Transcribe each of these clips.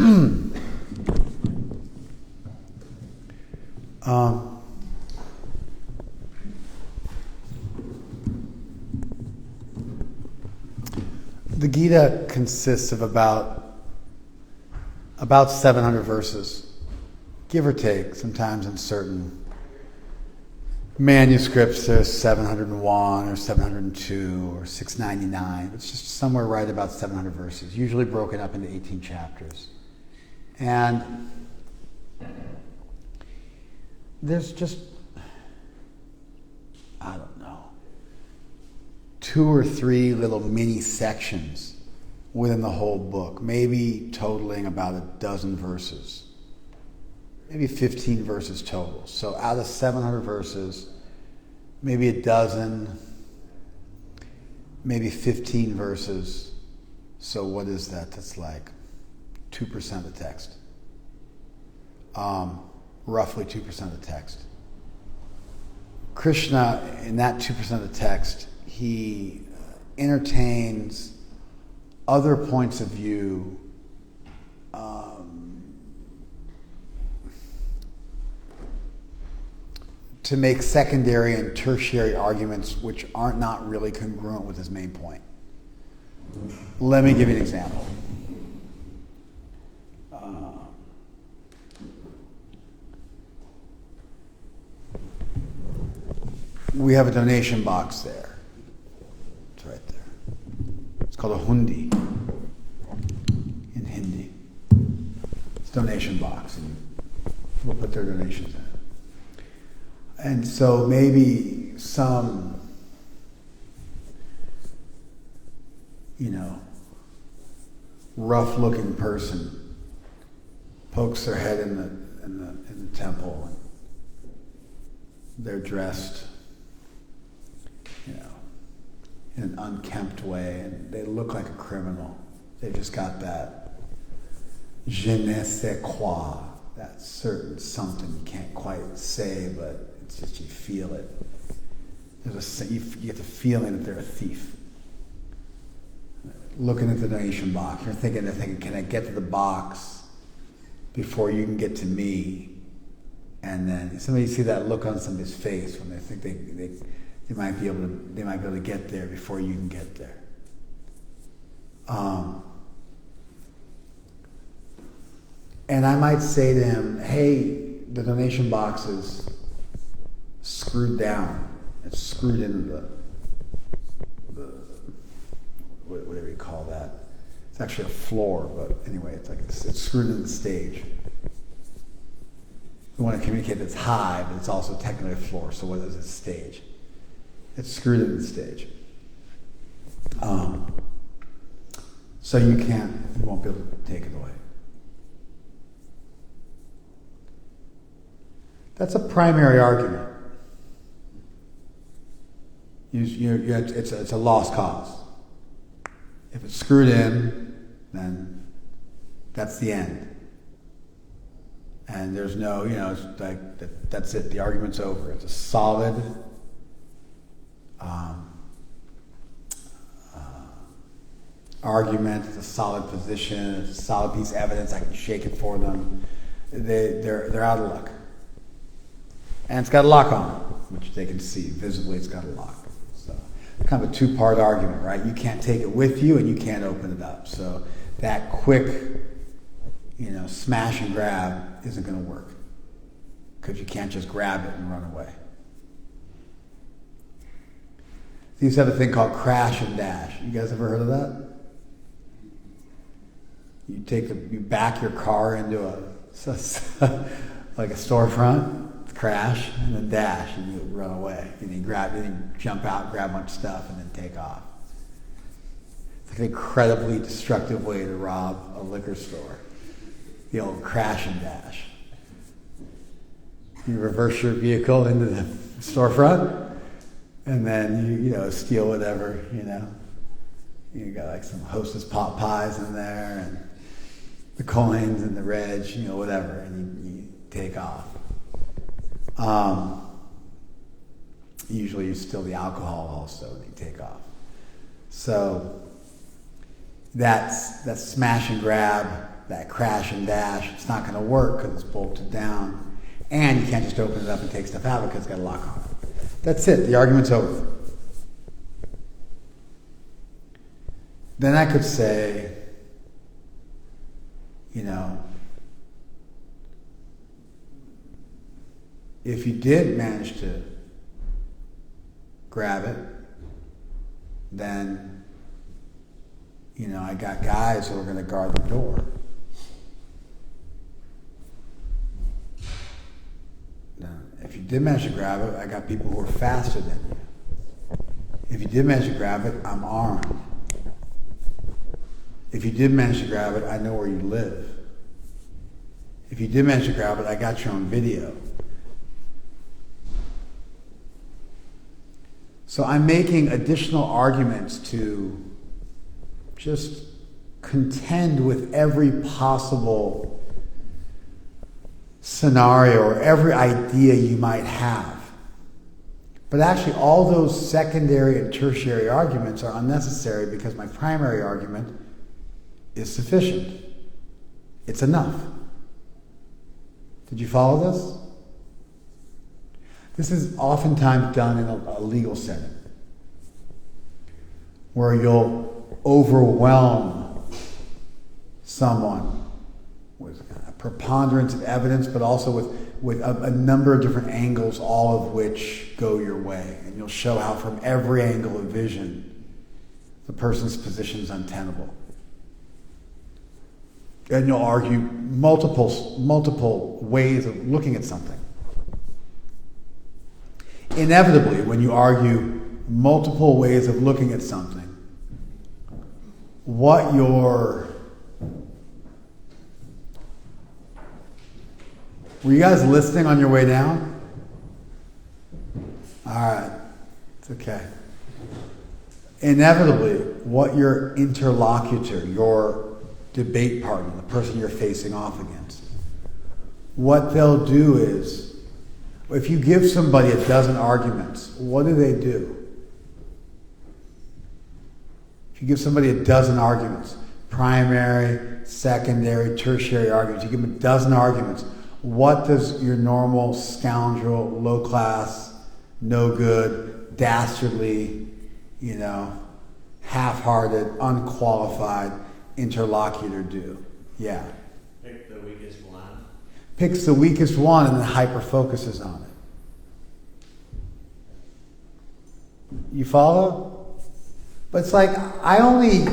The Gita consists of about 700 verses, give or take. Sometimes in certain manuscripts there's 701 or 702 or 699. It's just somewhere right about 700 verses, usually broken up into 18 chapters. And there's just, I don't know, 2 or 3 little mini sections within the whole book, maybe totaling about a dozen verses, maybe 15 verses total. So out of 700 verses, maybe a dozen, maybe 15 verses. So what is that? That's like 2% of the text. Roughly 2% of the text. Krishna, in that 2% of the text, he entertains other points of view to make secondary and tertiary arguments which aren't not really congruent with his main point. Let me give you an example. We have a donation box there. It's right there. It's called a hundi in Hindi. It's a donation box, and people put their donations in it. And so maybe some, rough-looking person pokes their head in the temple, and they're dressed in an unkempt way, and they look like a criminal. They've just got that je ne sais quoi, that certain something you can't quite say, but it's just you feel it. You get the feeling that they're a thief. Looking at the donation box, they're thinking, can I get to the box before you can get to me? And then somebody see that look on somebody's face when they think they might be able to get there before you can get there. And I might say to him, hey, the donation box is screwed down. It's screwed into the whatever you call that. It's actually a floor, but anyway, it's screwed into the stage. We want to communicate that it's high, but it's also technically a floor. So what is it? Stage. It's screwed into the stage. So you won't be able to take it away. That's a primary argument. It's a lost cause. If it's screwed in, then that's the end. And there's no, it's like that's it. The argument's over. It's a solid argument. It's a solid position. It's a solid piece of evidence. I can shake it for them. They're out of luck. And it's got a lock on it, which they can see visibly. It's got a lock. So it's kind of a two-part argument, right? You can't take it with you, and you can't open it up. So that quick, smash and grab isn't going to work because you can't just grab it and run away. They used to have a thing called crash and dash. You guys ever heard of that? You back your car into like a storefront, crash, and then dash, and you run away. And you jump out, grab a bunch of stuff, and then take off. It's like an incredibly destructive way to rob a liquor store. The old crash and dash. You reverse your vehicle into the storefront, and then you steal whatever, You got like some Hostess pot pies in there, and the coins and the reg, whatever, and you take off. Usually you steal the alcohol also, and you take off. So that's smash and grab that crash and dash. It's not going to work because it's bolted down. And you can't just open it up and take stuff out because it's got a lock on it. That's it. The argument's over. Then I could say, if you did manage to grab it, then, I got guys who are going to guard the door. Now, if you did manage to grab it, I got people who are faster than you. If you did manage to grab it, I'm armed. If you did manage to grab it, I know where you live. If you did manage to grab it, I got you on video. So I'm making additional arguments to just contend with every possible scenario or every idea you might have. But actually, all those secondary and tertiary arguments are unnecessary because my primary argument is sufficient. It's enough. Did you follow this? This is oftentimes done in a legal setting where you'll overwhelm someone with a preponderance of evidence, but also with a number of different angles, all of which go your way. And you'll show how from every angle of vision, the person's position is untenable. And you'll argue multiple ways of looking at something. Inevitably, when you argue multiple ways of looking at something, what were you guys listening on your way down? All right, it's okay. Inevitably, what your interlocutor, your debate partner, the person you're facing off against, what they'll do is, if you give somebody a dozen arguments, what do? If you give somebody a dozen arguments, primary, secondary, tertiary arguments, you give them a dozen arguments, what does your normal scoundrel, low class, no good, dastardly, half-hearted, unqualified interlocutor do? Yeah. Pick the weakest one. Picks the weakest one and then hyper-focuses on it. You follow? But it's like, I only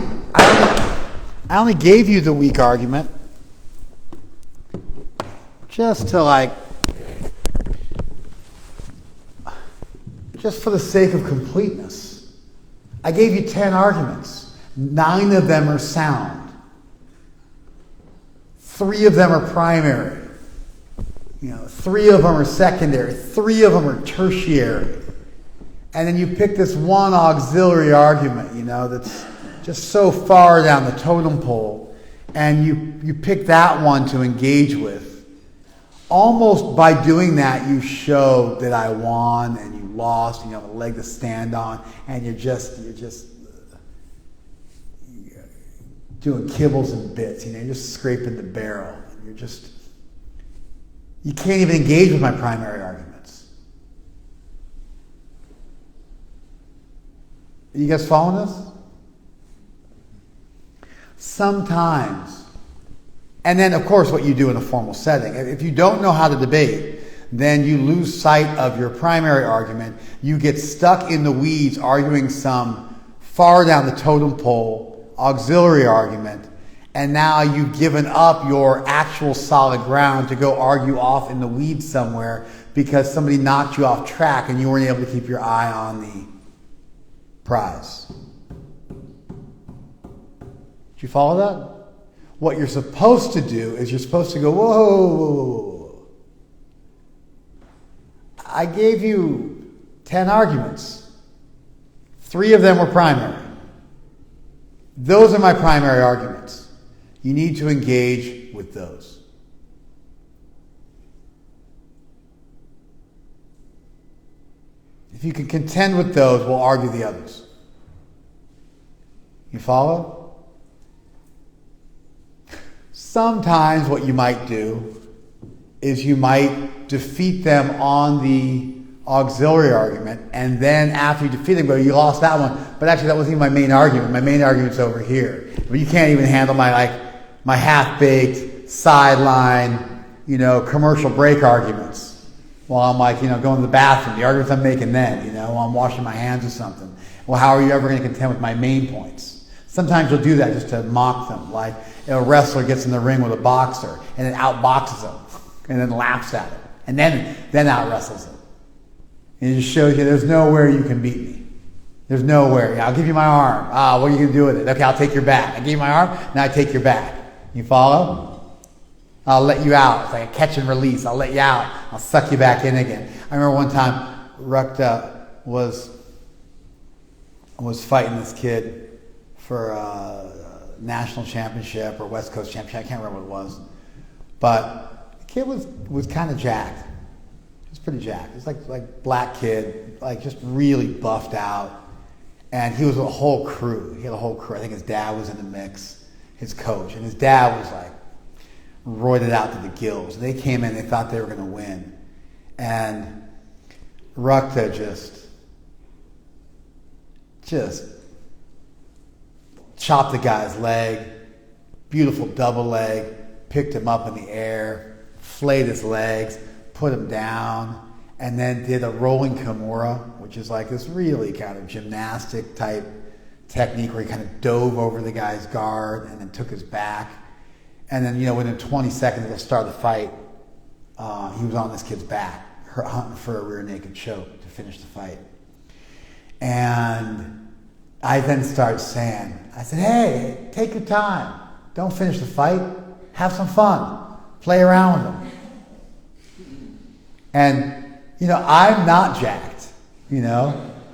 gave you the weak argument just to just for the sake of completeness. I gave you 10 arguments. 9 of them are sound. 3 of them are primary. 3 of them are secondary. 3 of them are tertiary. And then you pick this one auxiliary argument, that's just so far down the totem pole, and you pick that one to engage with. Almost by doing that, you show that I won and you lost, and you have a leg to stand on, and you're just doing kibbles and bits, you're just scraping the barrel. And you can't even engage with my primary arguments. You guys following this? Sometimes. And then, of course, what you do in a formal setting. If you don't know how to debate, then you lose sight of your primary argument. You get stuck in the weeds arguing some far down the totem pole auxiliary argument. And now you've given up your actual solid ground to go argue off in the weeds somewhere because somebody knocked you off track and you weren't able to keep your eye on the prize. Do you follow that? What you're supposed to do is you're supposed to go, whoa. I gave you 10 arguments. 3 of them were primary. Those are my primary arguments. You need to engage with those. If you can contend with those, we'll argue the others. You follow? Sometimes what you might do is you might defeat them on the auxiliary argument, and then after you defeat them, go, you lost that one, but actually that wasn't even my main argument. My main argument's over here. But you can't even handle my half-baked, sideline, commercial break arguments while I'm going to the bathroom. The arguments I'm making then, while I'm washing my hands or something. Well, how are you ever going to contend with my main points? Sometimes you'll do that just to mock them. Like a wrestler gets in the ring with a boxer and then outboxes him and then laughs at him and then out-wrestles him. And it just shows you there's nowhere you can beat me. There's nowhere. I'll give you my arm. What are you going to do with it? Okay, I'll take your back. I gave you my arm, now I take your back. You follow? I'll let you out. It's like a catch and release. I'll let you out. I'll suck you back in again. I remember one time Rukta was fighting this kid for a national championship or West Coast championship. I can't remember what it was. But the kid was kind of jacked. He was pretty jacked. He was like black kid, just really buffed out. And he was with a whole crew. He had a whole crew. I think his dad was in the mix, his coach. And his dad was roided out to the gills. They came in, they thought they were going to win. And Rukta just chopped the guy's leg, beautiful double leg, picked him up in the air, flayed his legs, put him down, and then did a rolling Kimura, which is like this really kind of gymnastic type technique where he kind of dove over the guy's guard and then took his back. And then, within 20 seconds of the start of the fight, he was on this kid's back, hunting for a rear naked choke to finish the fight. And I then started saying, I said, hey, take your time. Don't finish the fight. Have some fun. Play around with them. And, I'm not jacked,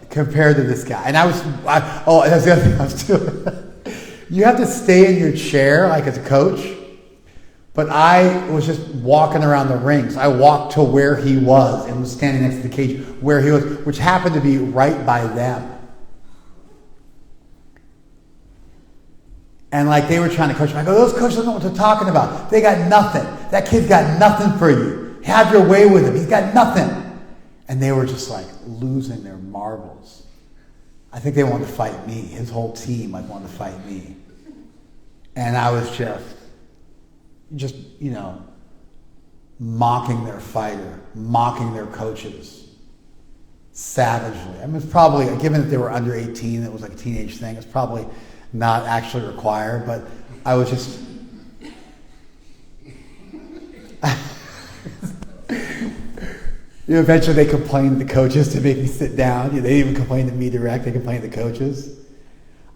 compared to this guy. And that's the other thing I was doing. You have to stay in your chair, as a coach. But I was just walking around the ring. So I walked to where he was and was standing next to the cage where he was, which happened to be right by them. And they were trying to coach me. I go, those coaches don't know what they're talking about. They got nothing. That kid's got nothing for you. Have your way with him. He's got nothing. And they were just losing their marbles. I think they wanted to fight me. His whole team wanted to fight me. And I was just mocking their fighter, mocking their coaches savagely. I mean, it's probably, given that they were under 18, it was a teenage thing, it's probably not actually required, but I was just... Eventually they complained to the coaches to make me sit down. They didn't even complain to me direct, they complained to the coaches.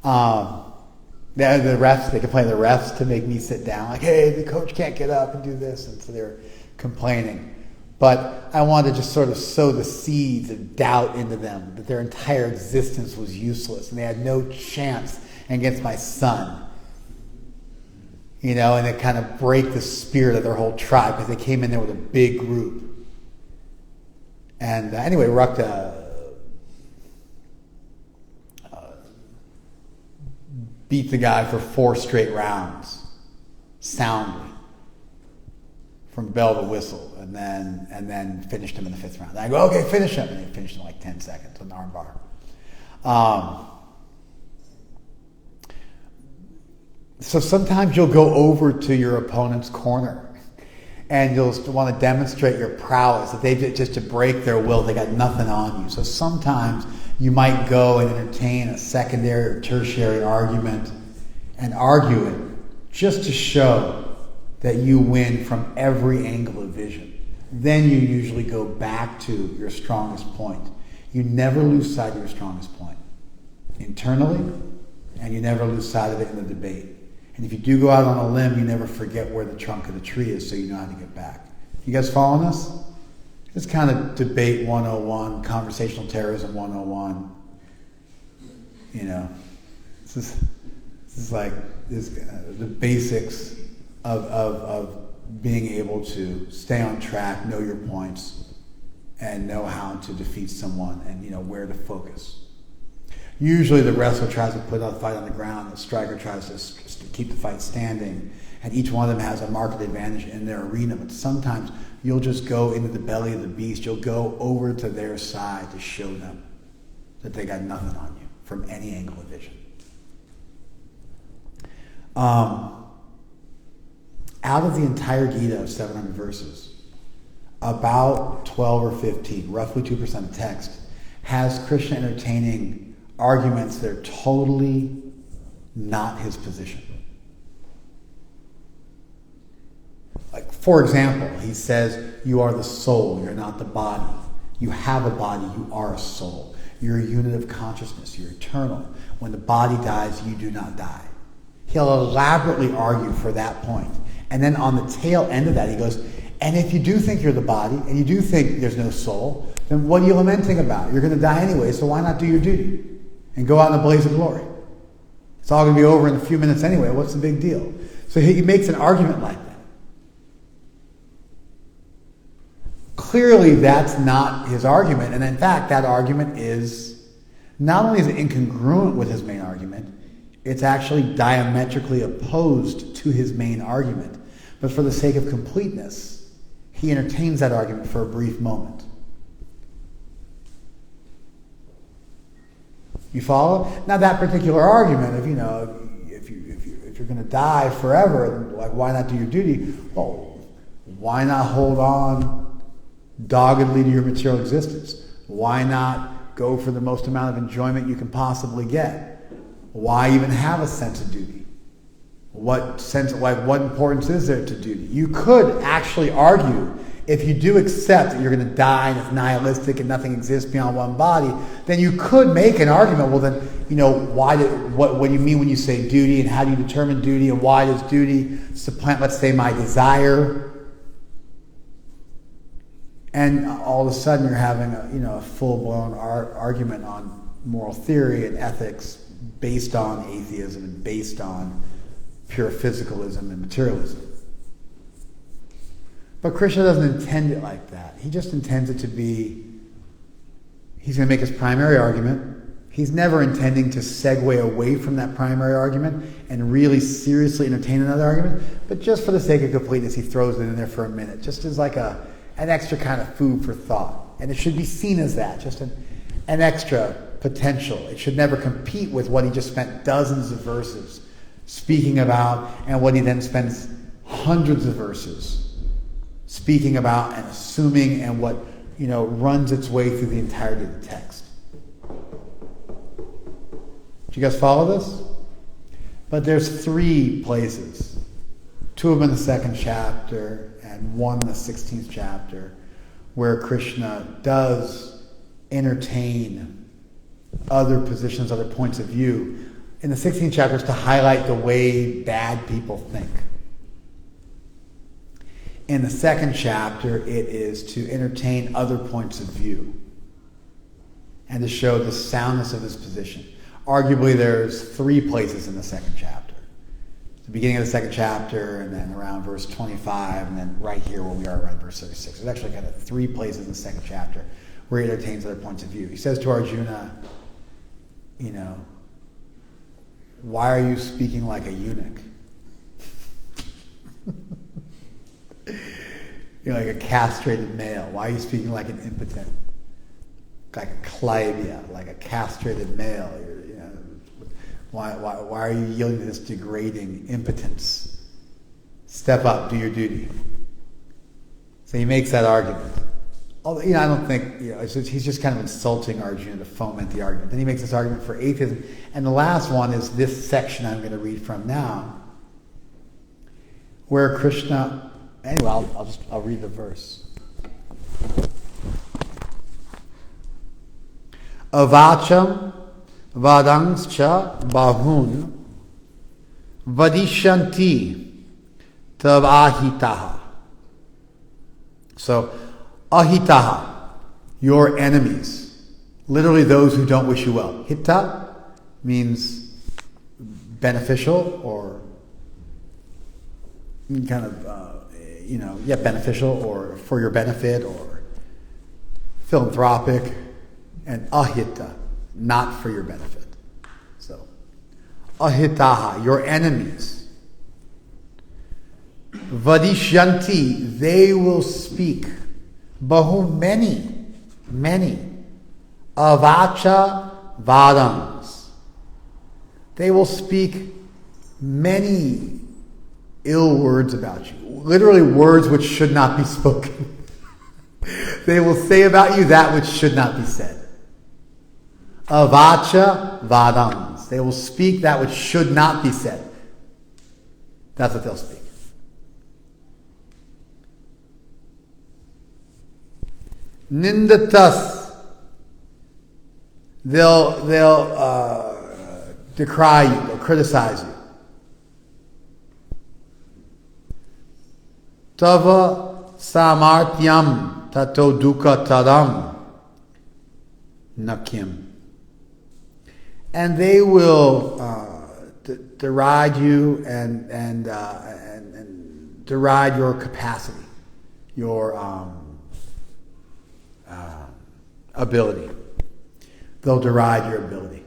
The refs, they complained to the refs to make me sit down. Hey, the coach can't get up and do this. And so they're complaining. But I wanted to just sort of sow the seeds of doubt into them, that their entire existence was useless and they had no chance against my son. And it kind of break the spirit of their whole tribe because they came in there with a big group. And anyway, Rukta beat the guy for 4 straight rounds, soundly, from bell to whistle, and then finished him in the 5th round. And I go, okay, finish him, and he finished in 10 seconds with an armbar. So sometimes you'll go over to your opponent's corner, and you'll want to demonstrate your prowess, that they just to break their will, they got nothing on you. So sometimes you might go and entertain a secondary or tertiary argument and argue it just to show that you win from every angle of vision. Then you usually go back to your strongest point. You never lose sight of your strongest point internally, and you never lose sight of it in the debate. And if you do go out on a limb, you never forget where the trunk of the tree is, so you know how to get back. You guys following us? It's kind of debate 101, conversational terrorism 101. This is the basics of being able to stay on track, know your points, and know how to defeat someone, and where to focus. Usually the wrestler tries to put a fight on the ground, the striker tries to keep the fight standing, and each one of them has a market advantage in their arena, but sometimes you'll just go into the belly of the beast. You'll go over to their side to show them that they got nothing on you from any angle of vision. Out of the entire Gita of 700 verses, about 12 or 15, roughly 2% of text, has Krishna entertaining arguments that are totally not his position. Like, for example, he says, you are the soul, you're not the body. You have a body, you are a soul. You're a unit of consciousness, you're eternal. When the body dies, you do not die. He'll elaborately argue for that point. And then on the tail end of that, he goes, and if you do think you're the body, and you do think there's no soul, then what are you lamenting about? You're going to die anyway, so why not do your duty? And go out in a blaze of glory. It's all going to be over in a few minutes anyway. What's the big deal? So he makes an argument like that. Clearly, that's not his argument. And in fact, that argument is, not only is it incongruent with his main argument, it's actually diametrically opposed to his main argument. But for the sake of completeness, he entertains that argument for a brief moment. You follow? Now that particular argument of, if you're going to die forever, like, why not do your duty? Well, why not hold on doggedly to your material existence? Why not go for the most amount of enjoyment you can possibly get? Why even have a sense of duty? What importance is there to duty? You could actually argue, if you do accept that you're going to die and it's nihilistic and nothing exists beyond one body, then you could make an argument, well then, what do you mean when you say duty, and how do you determine duty, and why does duty supplant, let's say, my desire? And all of a sudden you're having a full-blown argument on moral theory and ethics based on atheism and based on pure physicalism and materialism. But Krishna doesn't intend it like that. He just intends it to be, he's going to make his primary argument. He's never intending to segue away from that primary argument and really seriously entertain another argument. But just for the sake of completeness, he throws it in there for a minute, just as like an extra kind of food for thought. And it should be seen as that, just an extra potential. It should never compete with what he just spent dozens of verses speaking about, and what he then spends hundreds of verses speaking about and assuming, and what runs its way through the entirety of the text. Do you guys follow this? But there's 3 places, 2 of them in the 2nd chapter and 1 in the 16th chapter, where Krishna does entertain other positions, other points of view. In the 16th chapter is to highlight the way bad people think. In the 2nd chapter, it is to entertain other points of view and to show the soundness of his position. Arguably, there's 3 places in the 2nd chapter. The beginning of the 2nd chapter, and then around verse 25, and then right here where we are around verse 36. There's actually kind of 3 places in the 2nd chapter where he entertains other points of view. He says to Arjuna, why are you speaking like a eunuch? You're like a castrated male. Why are you speaking like an impotent? Like a clavia, like a castrated male. Why are you yielding to this degrading impotence? Step up, do your duty. So he makes that argument. Although, I don't think, he's just kind of insulting Arjuna to foment the argument. Then he makes this argument for atheism. And the last one is this section I'm going to read from now, where Krishna, anyway, I'll read the verse. Avacham vadangscha bahun vadishanti tav ahitaha. So, ahitaha, your enemies, literally those who don't wish you well. Hita means beneficial, or kind of, beneficial, or for your benefit, or philanthropic, and ahita, not for your benefit. So, ahitaha, your enemies. vadishyanti, they will speak. Bahu, many. Avacha vadams. They will speak many ill words about you. Literally words which should not be spoken. They will say about you that which should not be said. Avacha vadams. They will speak that which should not be said. That's what they'll speak. Nindatas. They'll decry you. They'll criticize you. Tava samartyam tato dukkha tadam nakim. And they will deride you and deride your capacity, your ability. They'll deride your ability.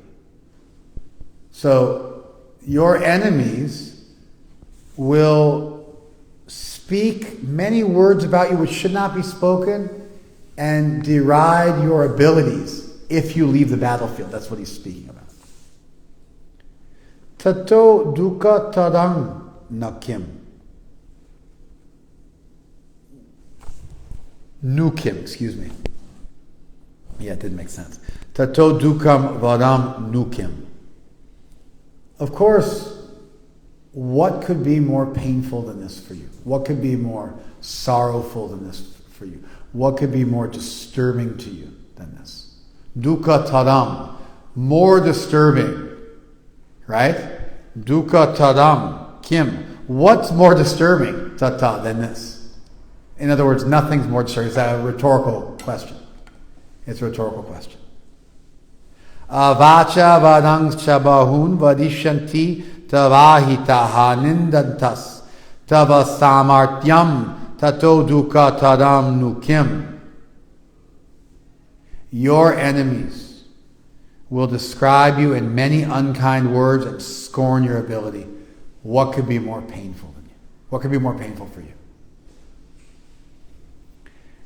So your enemies will speak many words about you which should not be spoken and deride your abilities if you leave the battlefield. That's what he's speaking about. Tato dukkha tadam nakim. Nukim, excuse me. Yeah, it didn't make sense. Tato dukkam vadam nukim. Of course, what could be more painful than this for you? What could be more sorrowful than this for you? What could be more disturbing to you than this? Dukkha tadam. More disturbing. Right? Dukkha tadam. Kim. What's more disturbing, tata, than this? In other words, nothing's more disturbing. It's a rhetorical question. It's a rhetorical question. Avacha vadang chabahun vadishyanti tavahitaha nindantas tava samartyam tato dukkha tadam nukim. Your enemies will describe you in many unkind words and scorn your ability. What could be more painful than you? What could be more painful for you?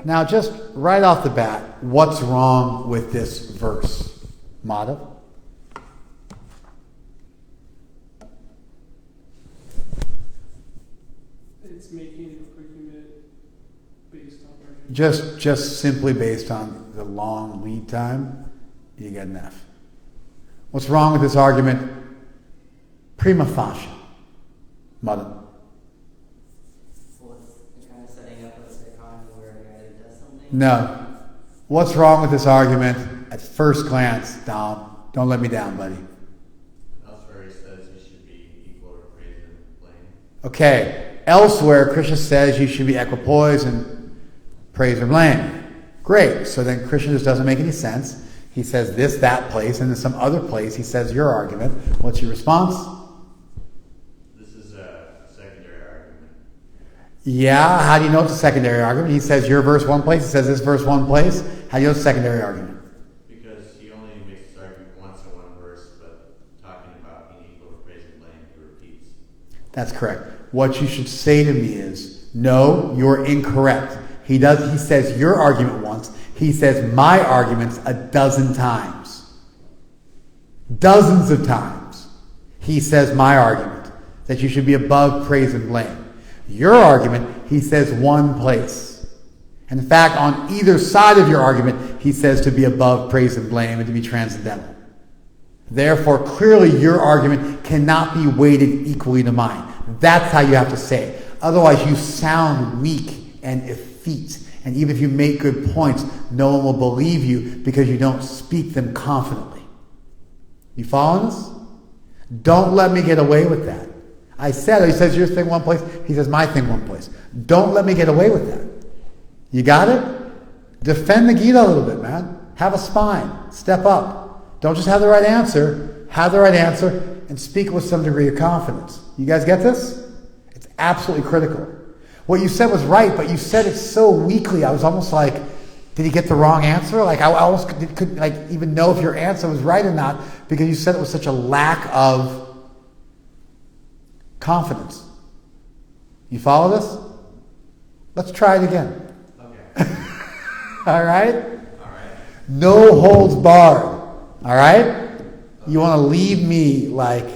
Now, just right off the bat, what's wrong with this verse? Madhav? It's making an argument based on Just simply based on the long lead time, you get an F. What's wrong with this argument? Prima facie. Madhav? No. What's wrong with this argument? At first glance, don't let me down, buddy. Elsewhere he says you should be equal to praise and blame. Okay. Elsewhere, Krishna says you should be equipoise and praise or blame. Great. So then Krishna just doesn't make any sense. He says this, that place, and then some other place he says your argument. What's your response? This is a secondary argument. Yeah, how do you know it's a secondary argument? He says your verse one place, he says this verse one place. How do you know it's a secondary argument? Because he only makes this argument once in one verse, but talking about being equal to praise and blame, he repeats. That's correct. What you should say to me is, no, you're incorrect. He says your argument once. He says my arguments a dozen times. Dozens of times. He says my argument, that you should be above praise and blame. Your argument, he says one place. In fact, on either side of your argument, he says to be above praise and blame and to be transcendental. Therefore, clearly your argument cannot be weighted equally to mine. That's how you have to say it. Otherwise, you sound weak and effete. And even if you make good points, no one will believe you because you don't speak them confidently. You following this? Don't let me get away with that. I said, he says your thing one place, he says my thing one place. Don't let me get away with that. You got it? Defend the Gita a little bit, man. Have a spine. Step up. Don't just have the right answer. Have the right answer and speak with some degree of confidence. You guys get this? It's absolutely critical. What you said was right, but you said it so weakly. I was almost like, did he get the wrong answer? Like I almost couldn't like even know if your answer was right or not because you said it with such a lack of confidence. You follow this? Let's try it again. Okay. All right? All right. No holds barred. All right? You want to leave me like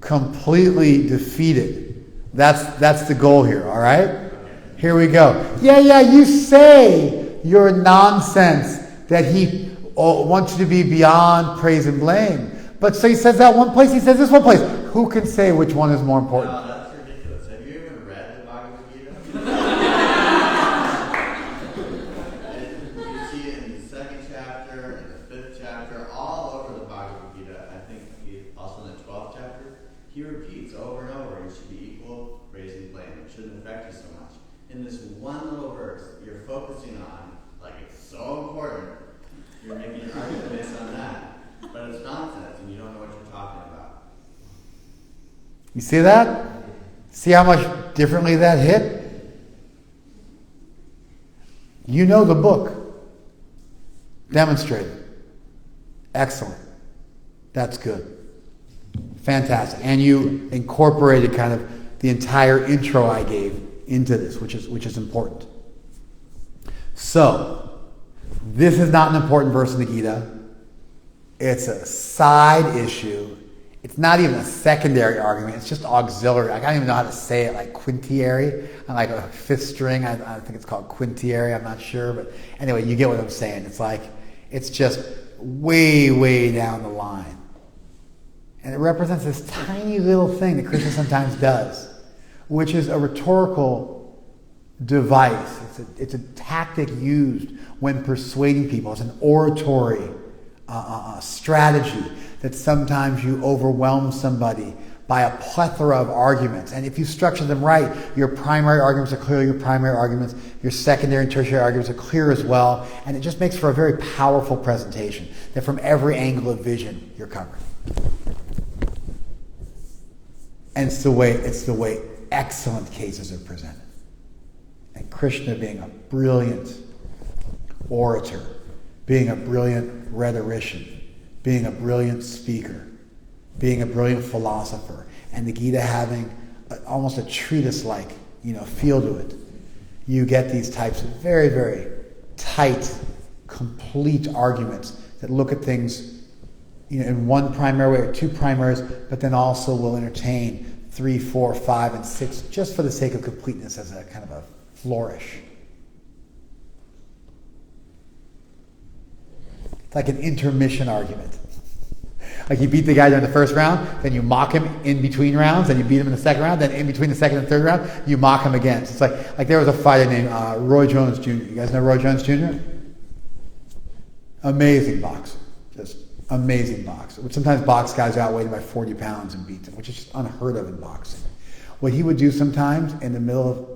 completely defeated. That's the goal here. All right? Here we go. Yeah, you say your nonsense that he wants you to be beyond praise and blame. But so he says that one place, he says this one place. Who can say which one is more important? No, that's ridiculous. Have you even read the Bhagavad Gita? You see it in the 2nd chapter, in the 5th chapter, all over the Bhagavad Gita. I think also in the 12th chapter, he repeats over and over, you should be equal, praise and blame. It shouldn't affect you so much. In this one little verse, you're focusing on, like it's so important, you're making an argument based on that. But it's nonsense, and you don't know what you're talking about. You see that? See how much differently that hit? You know the book. Demonstrated. Excellent. That's good. Fantastic. And you incorporated kind of the entire intro I gave into this, which is important. So, this is not an important verse in the Gita. It's a side issue. It's not even a secondary argument. It's just auxiliary. I don't even know how to say it, like quintiary. Like a 5th string. I think it's called quintiary. I'm not sure. But anyway, you get what I'm saying. It's like, it's just way, way down the line. And it represents this tiny little thing that Krishna sometimes does, which is a rhetorical device. It's a tactic used when persuading people. It's an oratory strategy that sometimes you overwhelm somebody by a plethora of arguments. And if you structure them right, your primary arguments are clear, your primary arguments, your secondary and tertiary arguments are clear as well. And it just makes for a very powerful presentation that from every angle of vision you're covered. And it's the way excellent cases are presented. And Krishna, being a brilliant orator, being a brilliant rhetorician, being a brilliant speaker, being a brilliant philosopher, and the Gita having almost a treatise-like, feel to it, you get these types of very, very tight, complete arguments that look at things, in one primary way or two primaries, but then also will entertain 3, 4, 5, and 6, just for the sake of completeness as a kind of a flourish. It's like an intermission argument. Like you beat the guy during the first round, then you mock him in between rounds, then you beat him in the second round, then in between the second and third round, you mock him again. So it's like there was a fighter named Roy Jones Jr. You guys know Roy Jones Jr.? Amazing boxer. Just amazing boxer. Sometimes box guys are outweighed by 40 pounds and beat them, which is just unheard of in boxing. What he would do sometimes in the middle of,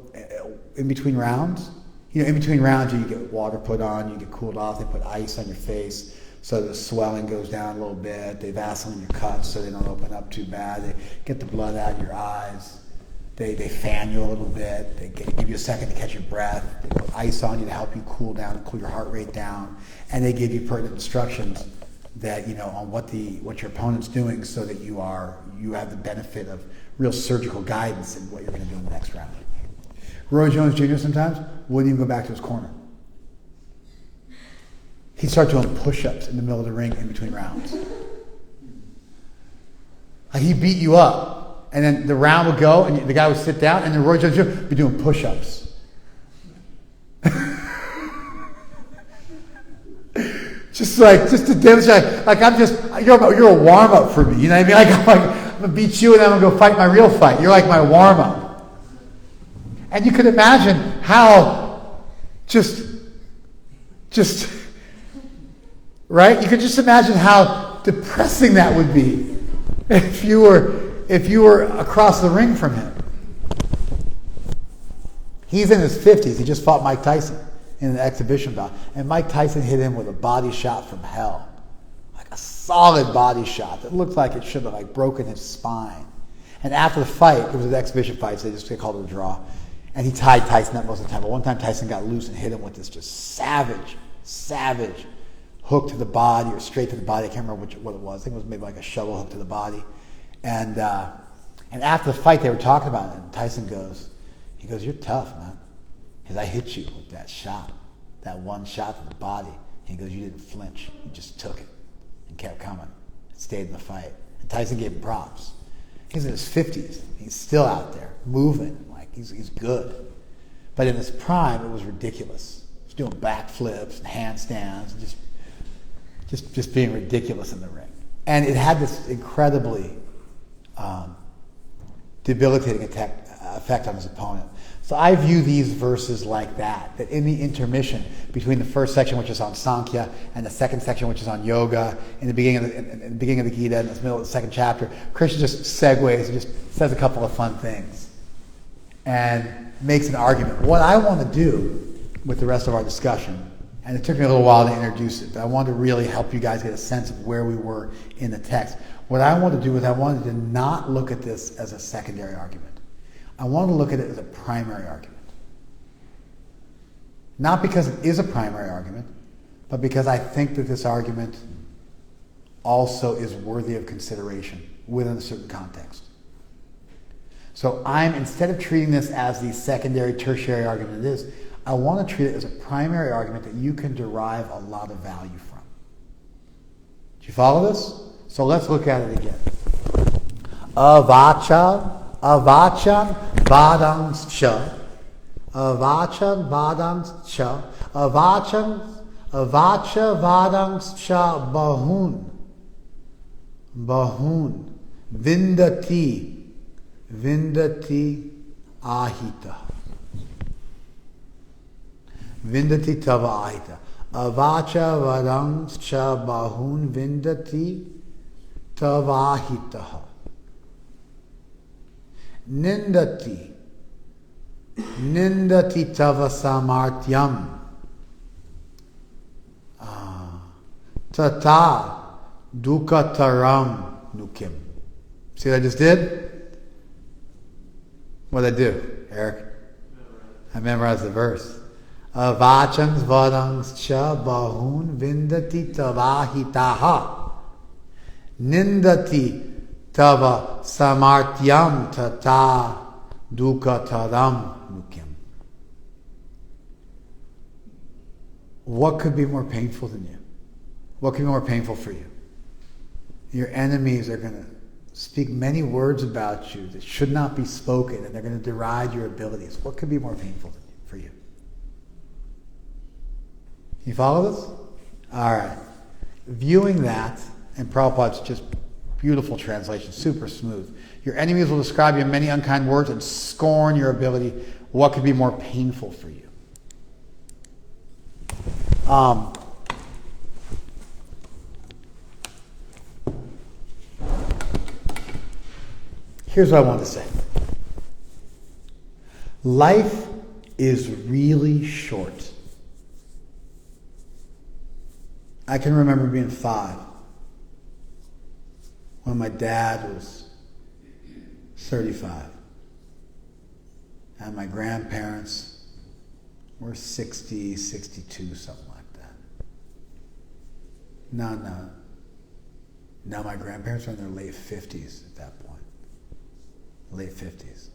in between rounds, in between rounds, you get water put on, you get cooled off, they put ice on your face so the swelling goes down a little bit, they Vaseline your cuts so they don't open up too bad, they get the blood out of your eyes, they fan you a little bit, they give you a second to catch your breath, they put ice on you to help you cool down and cool your heart rate down, and they give you pertinent instructions that, on what your opponent's doing so that you have the benefit of real surgical guidance in what you're going to do in the next round. Roy Jones Jr. sometimes wouldn't even go back to his corner. He'd start doing push-ups in the middle of the ring in between rounds. Like he beat you up, and then the round would go, and the guy would sit down, and then Roy Jones Jr. would be doing push-ups. just to demonstrate, like you're a warm-up for me. You know what I mean? Like I'm going to beat you, and then I'm going to go fight my real fight. You're like my warm-up. And you could imagine how just, right? You could just imagine how depressing that would be if you were across the ring from him. He's in his 50s. He just fought Mike Tyson in an exhibition bout. And Mike Tyson hit him with a body shot from hell. Like a solid body shot that looked like it should have broken his spine. And after the fight, it was an exhibition fight, so they called it a draw. And he tied Tyson up most of the time. But one time Tyson got loose and hit him with this just savage hook to the body or straight to the body. I can't remember what it was. I think it was maybe like a shovel hook to the body. And after the fight, they were talking about it. And Tyson goes, He goes, you're tough, man. Because I hit you with that shot, that one shot to the body. He goes, you didn't flinch. You just took it and kept coming and stayed in the fight. And Tyson gave him props. He's in his 50s. He's still out there moving. Like, he's good. But in his prime, it was ridiculous. He's doing backflips and handstands, and just being ridiculous in the ring. And it had this incredibly debilitating effect on his opponent. So I view these verses like that in the intermission between the first section, which is on Sankhya, and the second section, which is on yoga, in the beginning of the Gita, in the middle of the second chapter, Krishna just segues and just says a couple of fun things and makes an argument. What I want to do with the rest of our discussion, and it took me a little while to introduce it, but I wanted to really help you guys get a sense of where we were in the text. What I wanted to do is I wanted to not look at this as a secondary argument. I wanted to look at it as a primary argument. Not because it is a primary argument, but because I think that this argument also is worthy of consideration within a certain context. So instead of treating this as the secondary, tertiary argument it is, I want to treat it as a primary argument that you can derive a lot of value from. Do you follow this? So let's look at it again. Avachan vadamscha. Avachan vadamscha. Avacha vadamscha bahun. Vindati ahita. Vindati tava ahita. Avacha vadamscha bahun vindati tava ahitaha. Nindati tava samartyam. Tata dukataram nukim. See what I just did? What did I do, Eric? I memorized the verse. Avachans vadams cha bahun vindati tavahitaha. Nindati tava samartyam tata dukataram nukim. What could be more painful than you? What could be more painful for you? Your enemies are going to speak many words about you that should not be spoken, and they're going to deride your abilities. What could be more painful for you? You follow this? All right. Viewing that, and Prabhupada's just beautiful translation, super smooth. Your enemies will describe you in many unkind words and scorn your ability. What could be more painful for you? Here's what I want to say. Life is really short. I can remember being 5 when my dad was 35 and my grandparents were 60, 62, something like that. No, my grandparents were in their late 50s at that point. Late 50s.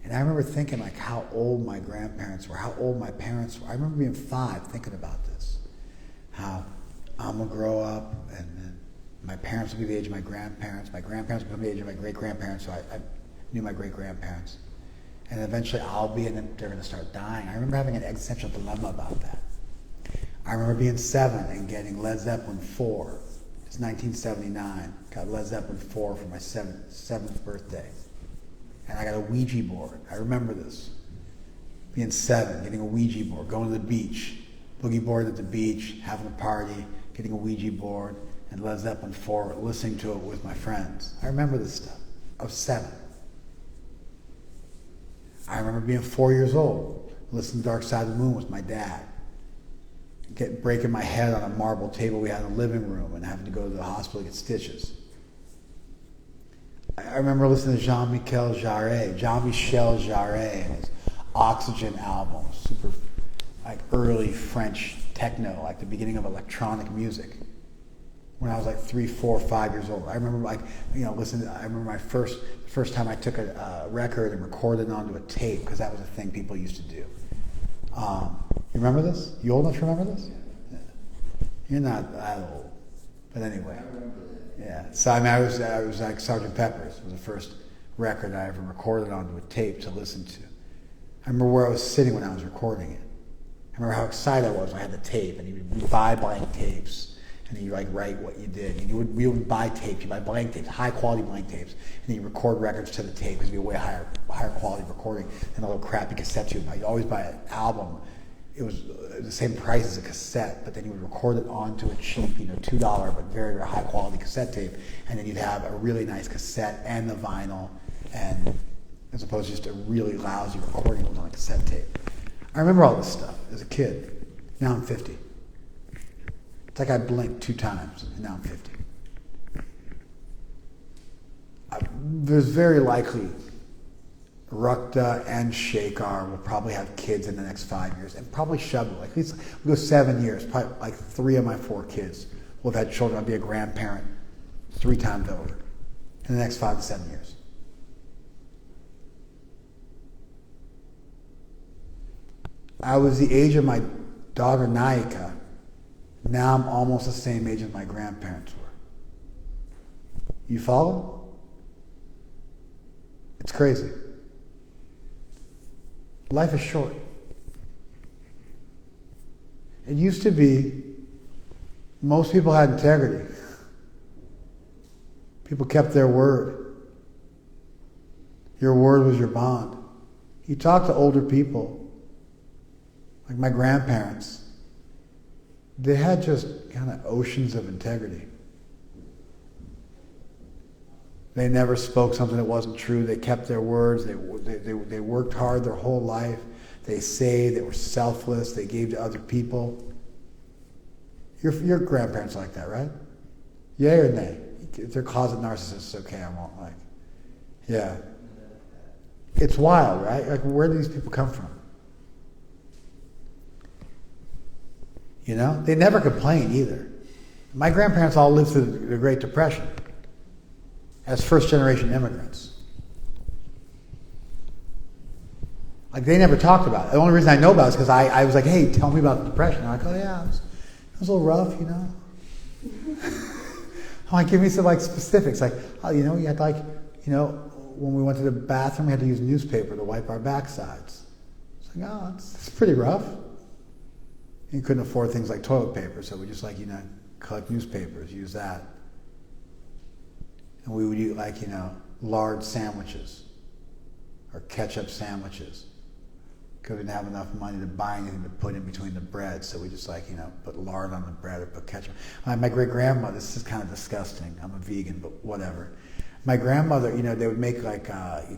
And I remember thinking like how old my grandparents were, how old my parents were. I remember being 5 thinking about this. How I'm going to grow up and then my parents will be the age of my grandparents. My grandparents will become the age of my great-grandparents, so I knew my great-grandparents. And eventually I'll be, and then they're going to start dying. I remember having an existential dilemma about that. I remember being 7 and getting Led Zeppelin 4. It's 1979. Got Led Zeppelin 4 for my 7th birthday. And I got a Ouija board. I remember this. Being 7, getting a Ouija board, going to the beach, boogie board at the beach, having a party, getting a Ouija board, and Led Zeppelin 4, listening to it with my friends. I remember this stuff. I was 7. I remember being 4 years old, listening to Dark Side of the Moon with my dad, breaking my head on a marble table we had in the living room and having to go to the hospital to get stitches. I remember listening to Jean-Michel Jarre and his Oxygen album, super like early French techno, like the beginning of electronic music, when I was like 3, 4, 5 years old. I remember I remember my first time I took a record and recorded it onto a tape, because that was a thing people used to do. You remember this? You old enough to remember this? Yeah. You're not that old, but anyway. I remember that. Yeah. So I was like Sgt. Pepper's. It was the first record I ever recorded onto a tape to listen to. I remember where I was sitting when I was recording it. I remember how excited I was when I had the tape, and you would buy blank tapes, and then you like write what you did. And you wouldn't buy tapes, you buy blank tapes, high quality blank tapes, and then you record records to the tape, because it'd be a way higher quality recording than a little crappy cassette you would buy. You'd always buy an album. It was the same price as a cassette, but then you would record it onto a cheap, $2 but very, very high quality cassette tape, and then you'd have a really nice cassette and the vinyl, and as opposed to just a really lousy recording that was on a cassette tape. I remember all this stuff as a kid. Now I'm 50. It's like I blinked 2 times, and now I'm 50. There's very likely Rukta and Shekar will probably have kids in the next 5 years, and probably Shabu. Like, at least we go 7 years. Probably like 3 of my 4 kids will have had children. I'll be a grandparent 3 times over in the next 5 to 7 years. I was the age of my daughter Naika. Now I'm almost the same age as my grandparents were. You follow? It's crazy. Life is short. It used to be most people had integrity. People kept their word. Your word was your bond. You talk to older people, like my grandparents, they had just kind of oceans of integrity. They never spoke something that wasn't true. They kept their words. They worked hard their whole life. They saved. They were selfless. They gave to other people. Your grandparents like that, right? Yay or nay? If they're closet narcissists, okay, I won't like. Yeah. It's wild, right? Like, where do these people come from? They never complained either. My grandparents all lived through the Great Depression as first-generation immigrants. Like, they never talked about it. The only reason I know about it is because I was like, hey, tell me about the Depression. And I'm like, oh yeah, it was a little rough, I'm like, give me some specifics. Like, you had when we went to the bathroom, we had to use newspaper to wipe our backsides. It's like, oh, it's pretty rough. You couldn't afford things like toilet paper, so we just collect newspapers, use that. And we would eat lard sandwiches or ketchup sandwiches, because we didn't have enough money to buy anything to put in between the bread, so we just put lard on the bread or put ketchup. My great-grandmother, this is kind of disgusting, I'm a vegan, but whatever. My grandmother, they would make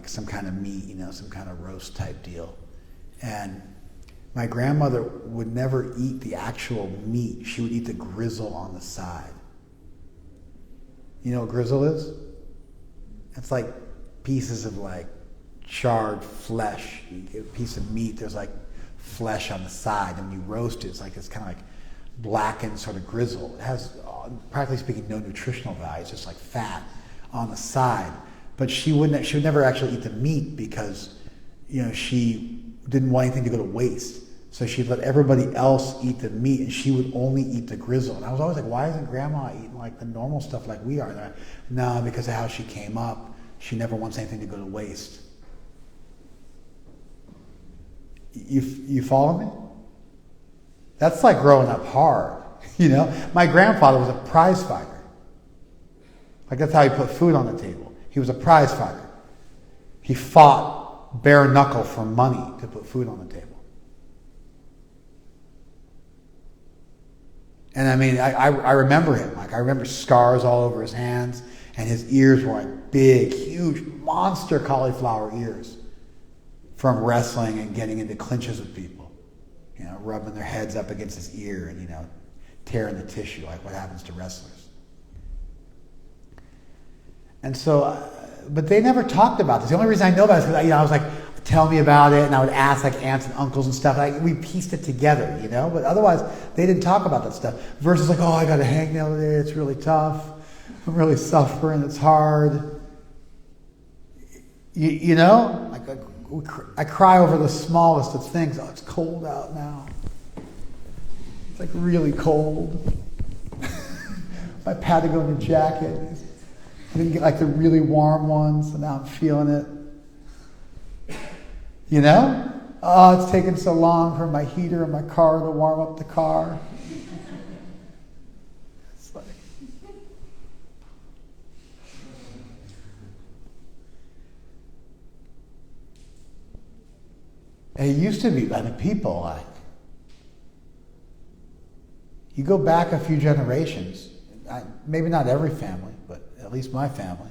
some kind of meat, some kind of roast type deal. And my grandmother would never eat the actual meat. She would eat the grizzle on the side. You know what grizzle is? It's like pieces of charred flesh. You get a piece of meat, there's flesh on the side, and when you roast it, it's kind of blackened sort of grizzle. It has, practically speaking, no nutritional value. It's just fat on the side. But she would never actually eat the meat because, she didn't want anything to go to waste. So she'd let everybody else eat the meat, and she would only eat the grizzle. And I was always like, why isn't Grandma eating the normal stuff like we are? And no, because of how she came up, she never wants anything to go to waste. You follow me? That's like growing up hard, My grandfather was a prize fighter. That's how he put food on the table. He was a prize fighter. He fought bare knuckle for money to put food on the table. And I remember him. I remember scars all over his hands, and his ears were big, huge, monster cauliflower ears from wrestling and getting into clinches with people. Rubbing their heads up against his ear and, tearing the tissue, like what happens to wrestlers. And so, but they never talked about this. The only reason I know about it is because I was tell me about it, and I would ask like aunts and uncles and stuff. Like we pieced it together, you know. But otherwise, they didn't talk about that stuff. Versus like, oh, I got a hangnail today. It's really tough. I'm really suffering. It's hard. You know, like I cry over the smallest of things. Oh, it's cold out now. It's like really cold. My Patagonia jacket. I didn't get like the really warm ones, and now I'm feeling it. You know? Oh, it's taken so long for my heater in my car to warm up the car. It's like, it used to be, I mean, people like, you go back a few generations, maybe not every family, but at least my family,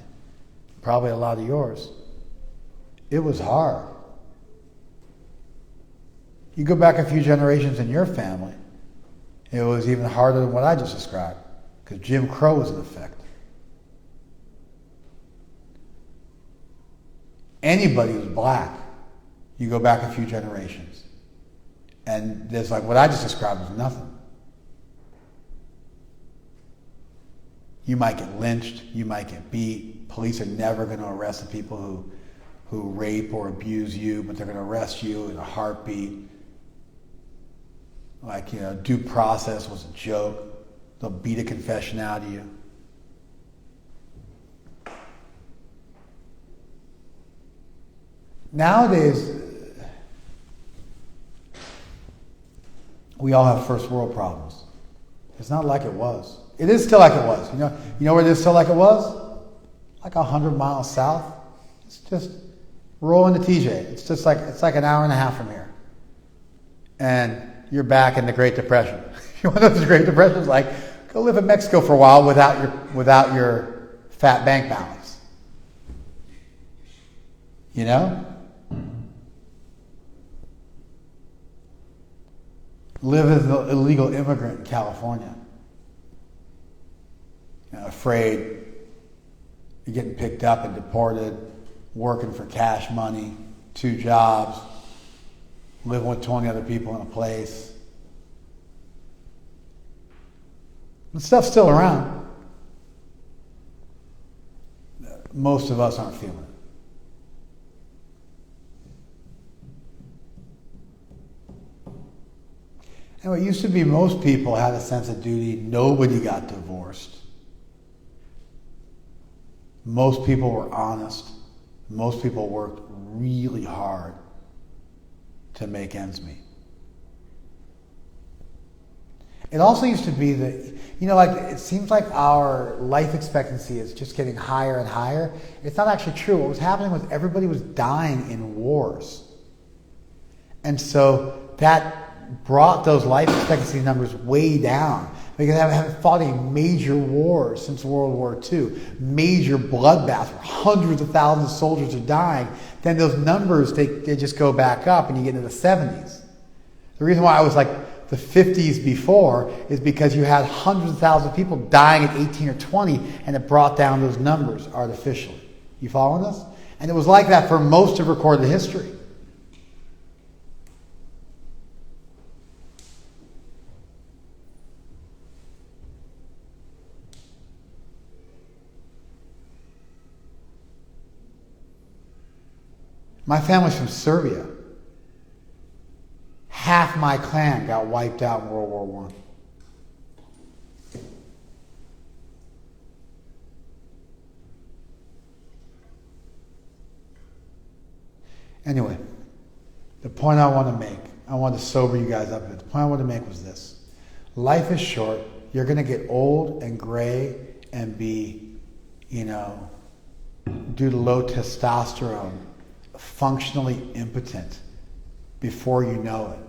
probably a lot of yours, it was hard. You go back a few generations in your family, it was even harder than what I just described, because Jim Crow was in effect. Anybody who's black, you go back a few generations, and there's like what I just described was nothing. You might get lynched, you might get beat. Police are never going to arrest the people who rape or abuse you, but they're going to arrest you in a heartbeat. Like, you know, due process was a joke. They'll beat a confession out of you. Nowadays, we all have first world problems. It's not like it was. It is still like it was. You know where it is still like it was? Like 100 miles south. It's just roll into TJ. It's just like an hour and a half from here. And you're back in the Great Depression. You want to know what the Great Depression was like? Go live in Mexico for a while without your fat bank balance. You know? Live as an illegal immigrant in California. You know, afraid you're getting picked up and deported, working for cash money, 2 jobs, living with 20 other people in a place. The stuff's still around. Most of us aren't feeling it. And it used to be most people had a sense of duty. Nobody got divorced. Most people were honest. Most people worked really hard to make ends meet. It also used to be that, you know, like it seems like our life expectancy is just getting higher and higher. It's not actually true. What was happening was everybody was dying in wars. And so that brought those life expectancy numbers way down. Because I haven't fought a major war since World War II. Major bloodbaths where hundreds of thousands of soldiers are dying. Then those numbers, they just go back up and you get into the 70s. The reason why I was like the 50s before is because you had hundreds of thousands of people dying at 18 or 20 and it brought down those numbers artificially. You following this? And it was like that for most of recorded history. My family's from Serbia. Half my clan got wiped out in World War I. Anyway, the point I want to make, I want to sober you guys up a bit. The point I want to make was this. Life is short. You're going to get old and gray and be, you know, due to low testosterone, functionally impotent before you know it,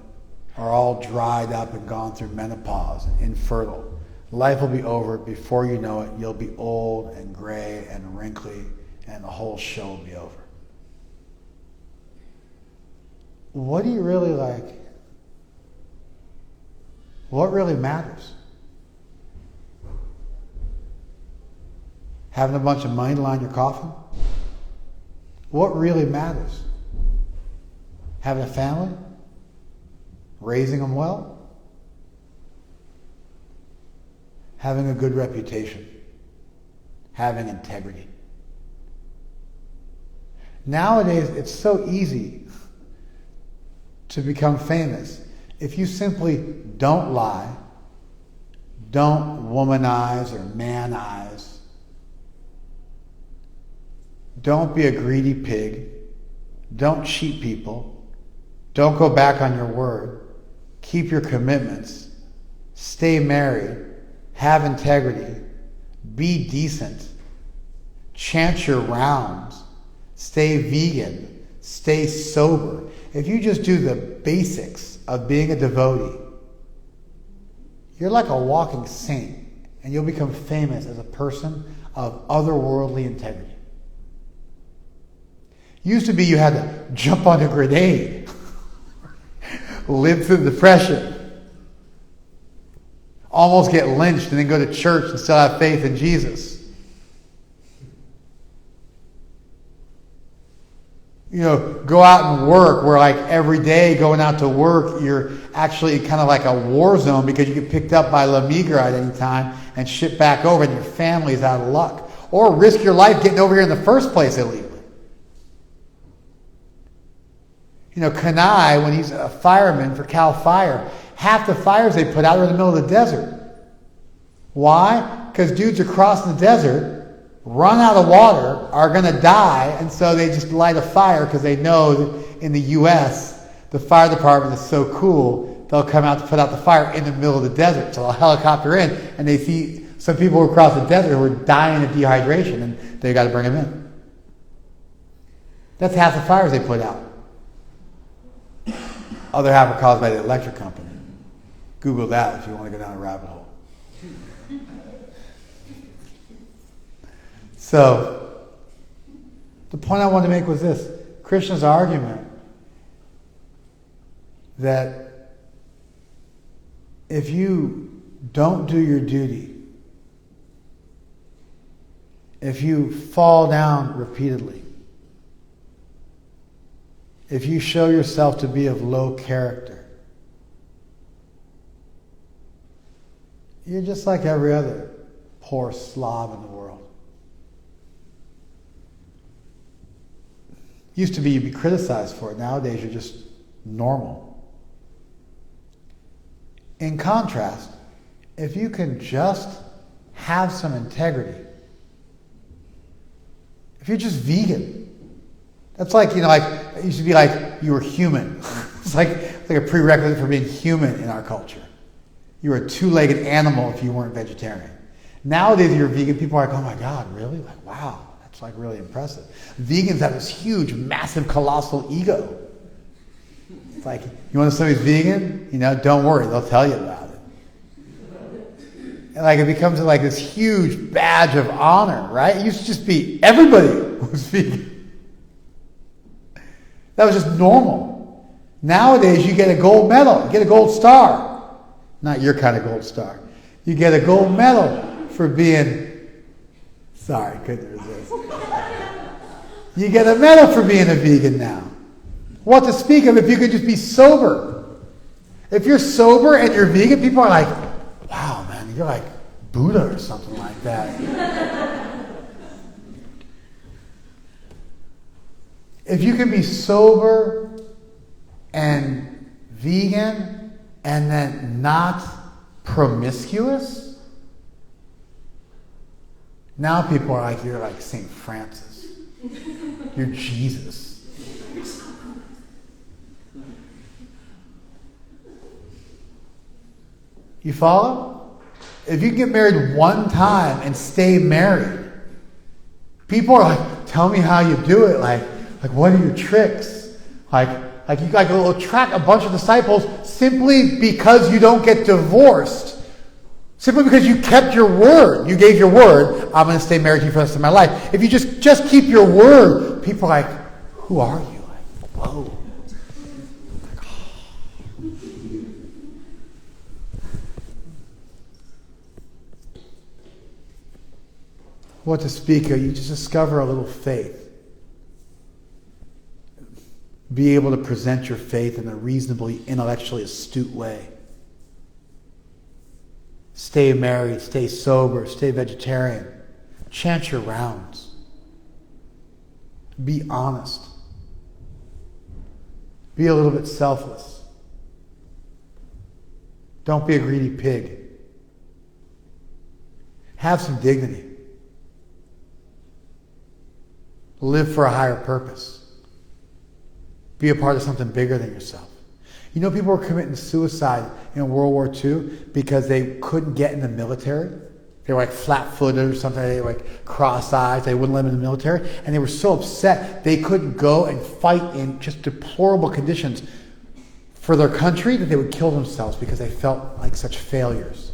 or all dried up and gone through menopause and infertile. Life will be over before you know it. You'll be old and gray and wrinkly and the whole show will be over. What do you really like? What really matters? Having a bunch of money to line your coffin? What really matters? Having a family? Raising them well? Having a good reputation? Having integrity? Nowadays, it's so easy to become famous if you simply don't lie, don't womanize or manize, don't be a greedy pig, don't cheat people, don't go back on your word, keep your commitments, stay married, have integrity, be decent, chant your rounds, stay vegan, stay sober. If you just do the basics of being a devotee, you're like a walking saint, and you'll become famous as a person of otherworldly integrity. Used to be you had to jump on a grenade, live through the depression, almost get lynched, and then go to church and still have faith in Jesus. Go out and work, where like every day going out to work, you're actually kind of like a war zone because you get picked up by La Migra at any time and shipped back over, and your family is out of luck. Or risk your life getting over here in the first place illegally. Kenai, when he's a fireman for Cal Fire, half the fires they put out are in the middle of the desert. Why? Because dudes are crossing the desert, run out of water, are going to die, and so they just light a fire because they know that in the U.S., the fire department is so cool, they'll come out to put out the fire in the middle of the desert. So they'll helicopter in, and they see some people who cross the desert who are dying of dehydration, and they got to bring them in. That's half the fires they put out. Other half are caused by the electric company. Google that if you want to go down a rabbit hole. So, the point I wanted to make was this. Krishna's argument that if you don't do your duty, if you fall down repeatedly, if you show yourself to be of low character, you're just like every other poor slob in the world. Used to be you'd be criticized for it. Nowadays you're just normal. In contrast, if you can just have some integrity, if you're just vegan, that's like, it used to be like you were human. It's like a prerequisite for being human in our culture. You were a two-legged animal if you weren't vegetarian. Nowadays, if you're vegan, people are like, oh my God, really? Like, wow, that's like really impressive. Vegans have this huge, massive, colossal ego. It's like, you want to know somebody's vegan? Don't worry, they'll tell you about it. And like it becomes like this huge badge of honor, right? It used to just be everybody was vegan. That was just normal. Nowadays, you get a gold medal. You get a gold star. Not your kind of gold star. You get a gold medal for being... Sorry, couldn't resist. You get a medal for being a vegan now. What to speak of if you could just be sober. If you're sober and you're vegan, people are like, wow, man, you're like Buddha or something like that. If you can be sober and vegan and then not promiscuous, now people are like, you're like St. Francis. You're Jesus. You follow? If you get married one time and stay married, people are like, tell me how you do it. Like, what are your tricks? Like you will attract a bunch of disciples simply because you don't get divorced. Simply because you kept your word. You gave your word, I'm going to stay married to you for the rest of my life. If you just keep your word, people are like, who are you? Like, whoa. Like, oh. What to speak of, you just discover a little faith. Be able to present your faith in a reasonably intellectually astute way. Stay married, stay sober, stay vegetarian. Chant your rounds. Be honest. Be a little bit selfless. Don't be a greedy pig. Have some dignity. Live for a higher purpose. Be a part of something bigger than yourself. You know, people were committing suicide in World War II because they couldn't get in the military. They were like flat-footed or something. They were like cross-eyed. They wouldn't let them in the military. And they were so upset they couldn't go and fight in just deplorable conditions for their country that they would kill themselves because they felt like such failures.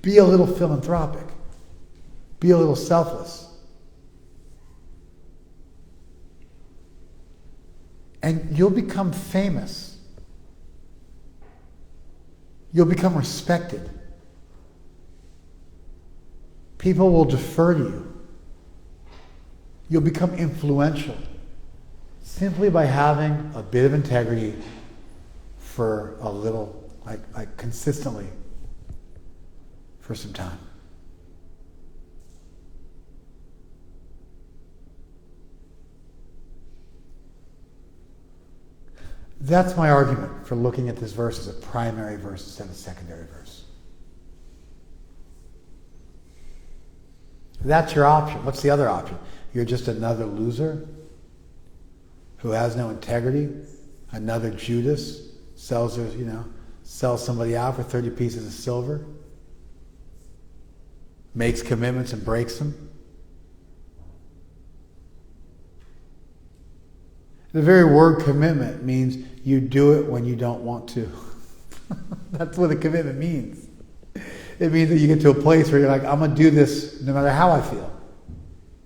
Be a little philanthropic. Be a little selfless. And you'll become famous. You'll become respected. People will defer to you. You'll become influential simply by having a bit of integrity for a little, like consistently, for some time. That's my argument for looking at this verse as a primary verse instead of a secondary verse. That's your option. What's the other option? You're just another loser who has no integrity, another Judas, sells somebody out for 30 pieces of silver, makes commitments and breaks them. The very word commitment means you do it when you don't want to. That's what a commitment means. It means that you get to a place where you're like, I'm going to do this no matter how I feel.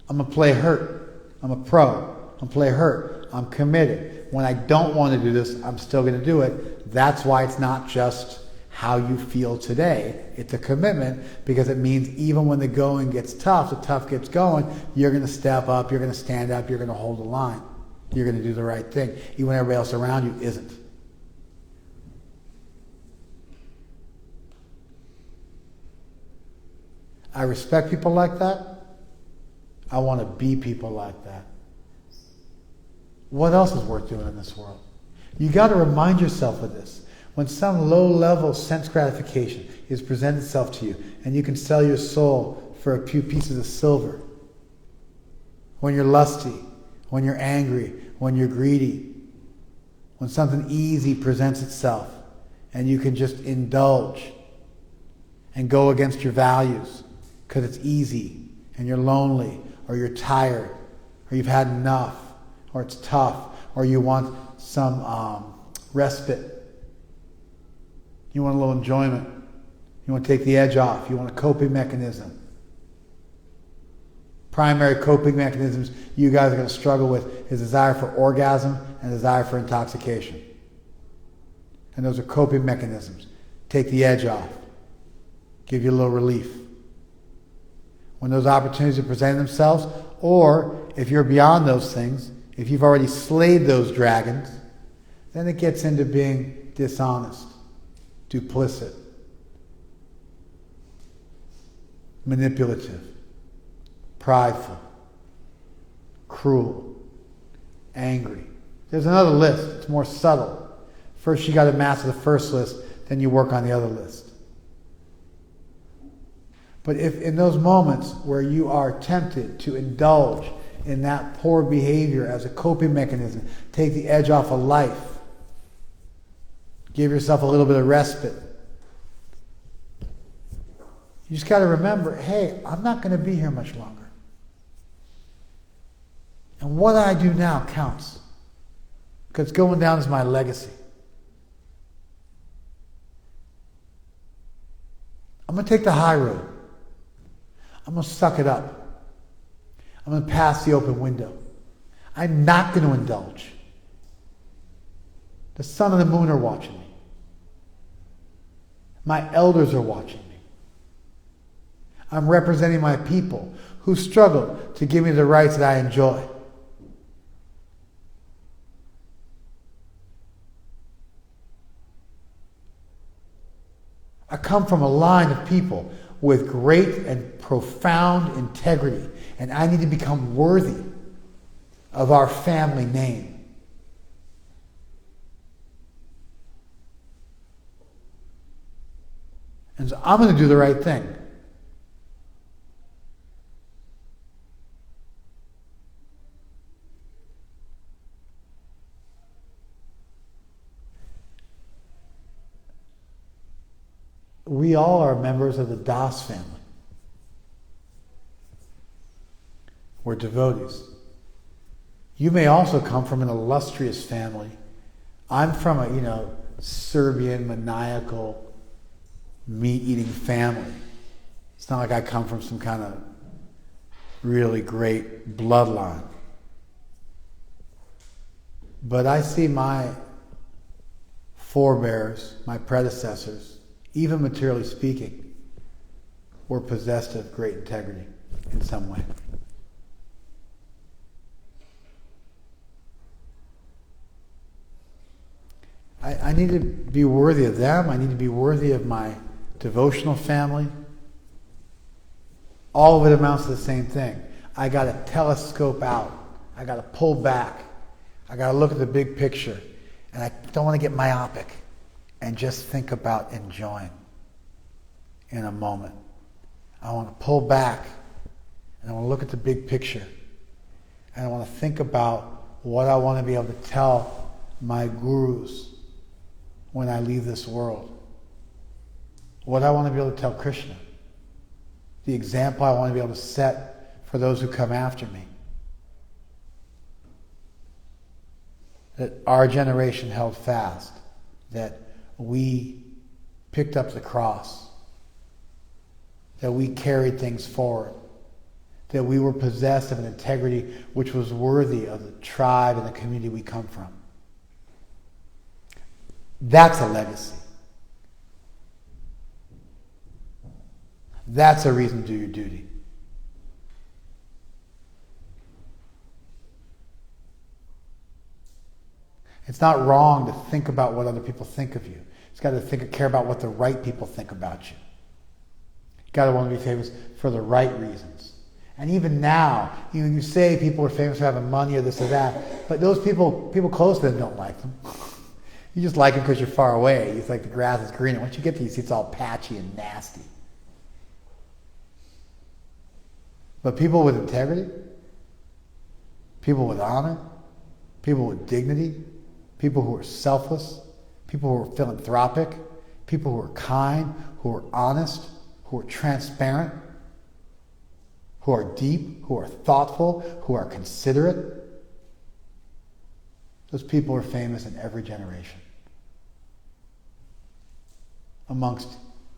I'm going to play hurt. I'm a pro. I'm going to play hurt. I'm committed. When I don't want to do this, I'm still going to do it. That's why it's not just how you feel today. It's a commitment because it means even when the going gets tough, the tough gets going, you're going to step up, you're going to stand up, you're going to hold the line. You're going to do the right thing, even when everybody else around you isn't. I respect people like that. I want to be people like that. What else is worth doing in this world? You got to remind yourself of this. When some low-level sense gratification is presented itself to you, and you can sell your soul for a few pieces of silver, when you're lusty, when you're angry, when you're greedy, when something easy presents itself and you can just indulge and go against your values because it's easy and you're lonely or you're tired or you've had enough or it's tough or you want some respite. You want a little enjoyment. You want to take the edge off. You want a coping mechanism. Primary coping mechanisms you guys are going to struggle with is desire for orgasm and desire for intoxication. And those are coping mechanisms. Take the edge off. Give you a little relief. When those opportunities are presenting themselves, or if you're beyond those things, if you've already slayed those dragons, then it gets into being dishonest, duplicit, manipulative, prideful, cruel, angry. There's another list. It's more subtle. First you got to master the first list, then you work on the other list. But if in those moments where you are tempted to indulge in that poor behavior as a coping mechanism, take the edge off of life, give yourself a little bit of respite, you just got to remember, hey, I'm not going to be here much longer. And what I do now counts. Because going down is my legacy. I'm going to take the high road. I'm going to suck it up. I'm going to pass the open window. I'm not going to indulge. The sun and the moon are watching me. My elders are watching me. I'm representing my people who struggle to give me the rights that I enjoy. I come from a line of people with great and profound integrity, and I need to become worthy of our family name. And so I'm going to do the right thing. We all are members of the Das family. We're devotees. You may also come from an illustrious family. I'm from a, Serbian, maniacal, meat-eating family. It's not like I come from some kind of really great bloodline. But I see my forebears, my predecessors, even materially speaking, were possessed of great integrity in some way. I need to be worthy of them. I need to be worthy of my devotional family. All of it amounts to the same thing. I got to telescope out. I got to pull back. I got to look at the big picture. And I don't want to get myopic and just think about enjoying in a moment. I want to pull back and I want to look at the big picture. And I want to think about what I want to be able to tell my gurus when I leave this world. What I want to be able to tell Krishna. The example I want to be able to set for those who come after me. That our generation held fast. That we picked up the cross. That we carried things forward. That we were possessed of an integrity which was worthy of the tribe and the community we come from. That's a legacy. That's a reason to do your duty. It's not wrong to think about what other people think of you. It's got to care about what the right people think about you. You got to want to be famous for the right reasons. And even now, you say people are famous for having money or this or that, but those people close to them don't like them. You just like them because you're far away. It's like the grass is greener. Once you get there, you see it's all patchy and nasty. But people with integrity, people with honor, people with dignity, people who are selfless, people who are philanthropic, people who are kind, who are honest, who are transparent, who are deep, who are thoughtful, who are considerate. Those people are famous in every generation. Amongst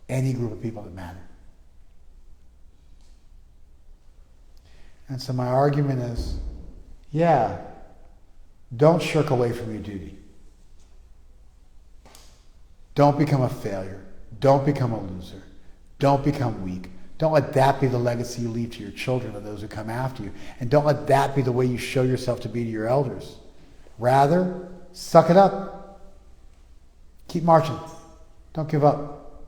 any group of people that matter. And so my argument is, don't shirk away from your duty. Don't become a failure. Don't become a loser. Don't become weak. Don't let that be the legacy you leave to your children or those who come after you. And don't let that be the way you show yourself to be to your elders. Rather, suck it up. Keep marching. Don't give up.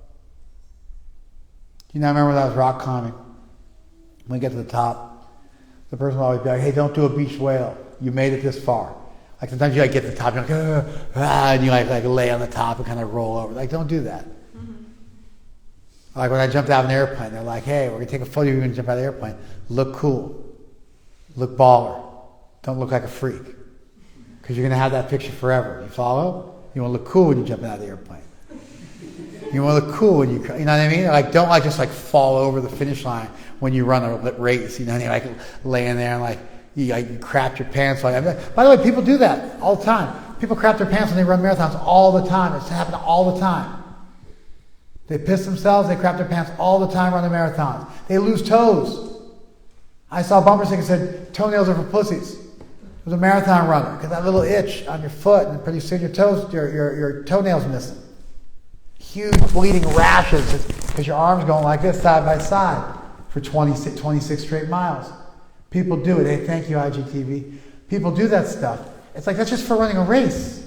I remember when I was rock climbing. When we get to the top, the person will always be like, hey, don't do a beached whale. You made it this far. Like sometimes you get to the top, you're like, and you like lay on the top and kind of roll over. Like, don't do that. Mm-hmm. Like when I jumped out of an airplane, they're like, hey, we're going to take a photo of you when you jump out of the airplane. Look cool. Look baller. Don't look like a freak. Because you're going to have that picture forever. You follow? You want to look cool when you jump out of the airplane. You want to look cool when you know what I mean? Like, don't just fall over the finish line when you run a race. And you're like laying there and you crap your pants. By the way, people do that all the time. People crap their pants when they run marathons all the time. It's happening all the time. They piss themselves. They crap their pants all the time running marathons. They lose toes. I saw a bumper sticker that said, toenails are for pussies. It was a marathon runner because that little itch on your foot, and pretty soon your toenail's missing. huge bleeding rashes because your arm's going like this side by side for 26 straight miles. People do it. Hey, thank you, IGTV. People do that stuff. It's like, that's just for running a race.